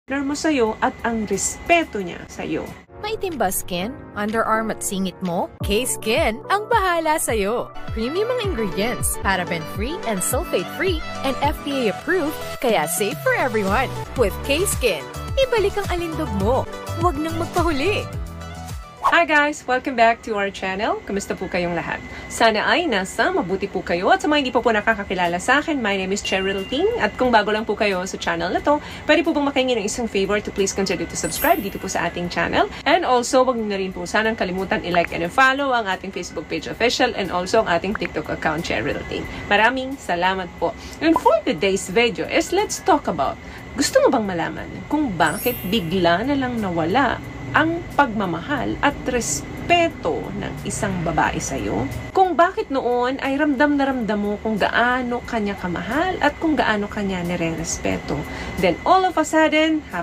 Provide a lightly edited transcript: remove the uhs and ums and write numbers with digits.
partner mo sa'yo at ang respeto niya sa'yo. Maitim ba skin? Underarm at singit mo? K-Skin ang bahala sa'yo. Premium ang ingredients, paraben-free and sulfate-free, and FDA-approved, kaya safe for everyone. With K-Skin, ibalik ang alindog mo. Huwag nang magpahuli. Hi guys! Welcome back to our channel. Kamusta po kayong lahat? Sana ay nasa mabuti po kayo. At sa mga hindi pa po nakakakilala sa akin, my name is Cheryl Ting. At kung bago lang po kayo sa channel na to, pwede po bang makahingi ng isang favor to please consider to subscribe dito po sa ating channel. And also, wag niyo na rin po sanang kalimutan i-like and i-follow ang ating Facebook page official and also ang ating TikTok account, Cheryl Ting. Maraming salamat po. And for today's video is let's talk about, gusto mo bang malaman kung bakit bigla na lang nawala ang pagmamahal at respeto ng isang babae sa'yo? Kung bakit noon ay ramdam na ramdam mo kung gaano kanya kamahal at kung gaano kanya nire-respeto. Then all of a sudden, habang